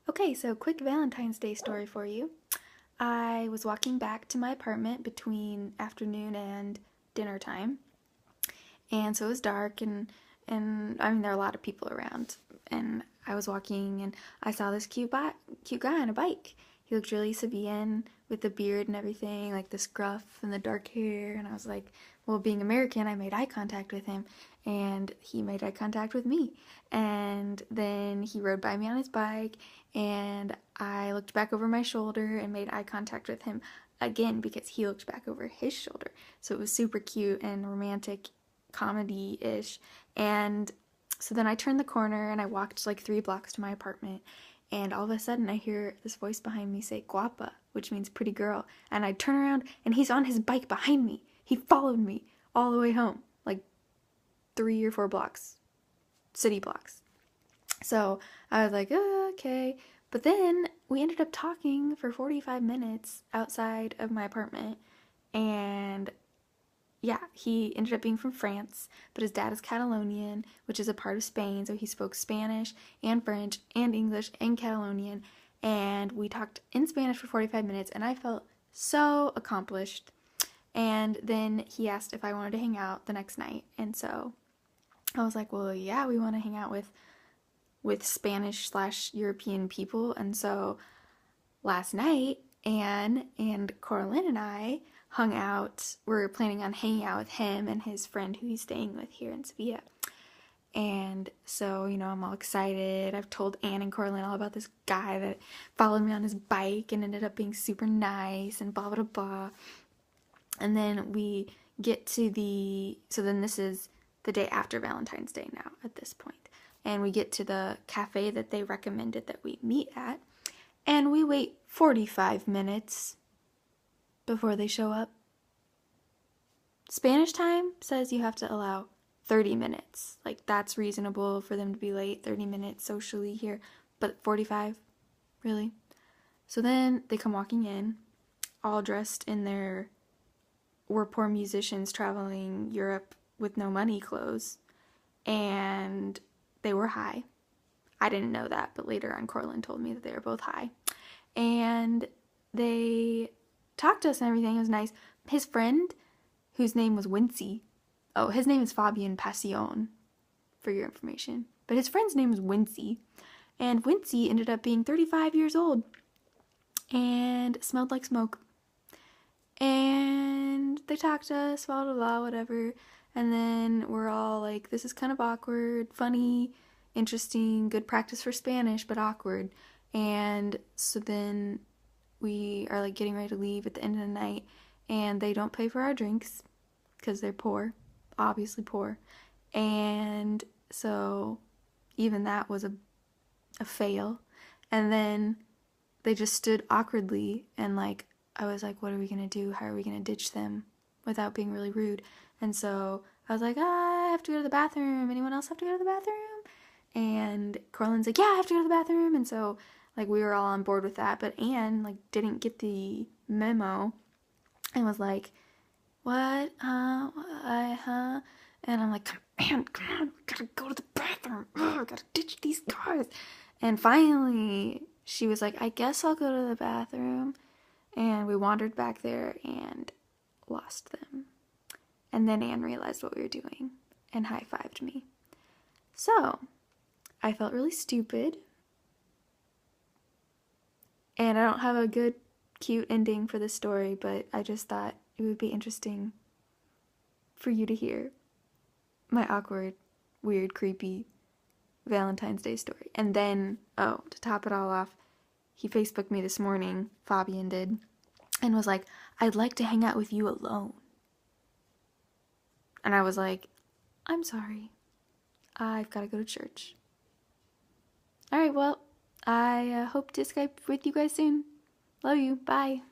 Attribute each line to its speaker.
Speaker 1: Okay, so quick Valentine's Day story for you. I was walking back to my apartment between afternoon and dinner time, and so it was dark, and I mean there are a lot of people around, and I was walking and I saw this cute guy on a bike. He looked really Sabian with the beard and everything, like the scruff and the dark hair, and I was like, well, being American, I made eye contact with him, and he made eye contact with me. And then he rode by me on his bike, and I looked back over my shoulder and made eye contact with him again because he looked back over his shoulder. So it was super cute and romantic, comedy-ish. And so then I turned the corner and I walked like 3 blocks to my apartment, and all of a sudden I hear this voice behind me say guapa, which means pretty girl. And I turn around and he's on his bike behind me. He followed me all the way home, like 3 or 4 blocks, city blocks. So I was like, oh, okay. But then we ended up talking for 45 minutes outside of my apartment. And yeah, he ended up being from France, but his dad is Catalonian, which is a part of Spain. So he spoke Spanish and French and English and Catalonian. And we talked in Spanish for 45 minutes, and I felt so accomplished. And then he asked if I wanted to hang out the next night. And so I was like, well, yeah, we want to hang out with Spanish/European people. And so last night, Anne and Coraline and I hung out. We're planning on hanging out with him and his friend who he's staying with here in Sevilla. And so, I'm all excited. I've told Anne and Coraline all about this guy that followed me on his bike and ended up being super nice and blah, blah, blah. And then we get to so then this is the day after Valentine's Day now at this point. And we get to the cafe that they recommended that we meet at. And we wait 45 minutes before they show up. Spanish time says you have to allow 30 minutes. Like, that's reasonable for them to be late, 30 minutes socially here. But 45? Really? So then they come walking in, all dressed in their we're poor musicians traveling Europe with no money clothes. And they were high. I didn't know that, but later on Coraline told me that they were both high. And they talked to us and everything. It was nice. His friend, whose name was Wincy, his name is Fabian Passion, for your information. But his friend's name was Wincy. And Wincy ended up being 35 years old and smelled like smoke. And they talked to us, blah, blah, blah, whatever. And then we're all like, this is kind of awkward, funny, interesting, good practice for Spanish, but awkward. And so then we are like getting ready to leave at the end of the night, and they don't pay for our drinks because they're poor, obviously poor. And so even that was a fail. And then they just stood awkwardly, and like, I was like, what are we going to do? How are we going to ditch them without being really rude? And so I was like, I have to go to the bathroom. Anyone else have to go to the bathroom? And Coraline's like, yeah, I have to go to the bathroom. And so like we were all on board with that. But Anne like didn't get the memo and was like, what? And I'm like, Anne, come on, we gotta go to the bathroom. Ugh, gotta ditch these guys. And finally she was like, I guess I'll go to the bathroom. And we wandered back there and lost them. And then Anne realized what we were doing and high-fived me. So, I felt really stupid. And I don't have a good, cute ending for this story, but I just thought it would be interesting for you to hear my awkward, weird, creepy Valentine's Day story. And then, to top it all off, he Facebooked me this morning, Fabian did, and was like, I'd like to hang out with you alone. And I was like, I'm sorry. I've got to go to church. Alright, well, I hope to Skype with you guys soon. Love you. Bye.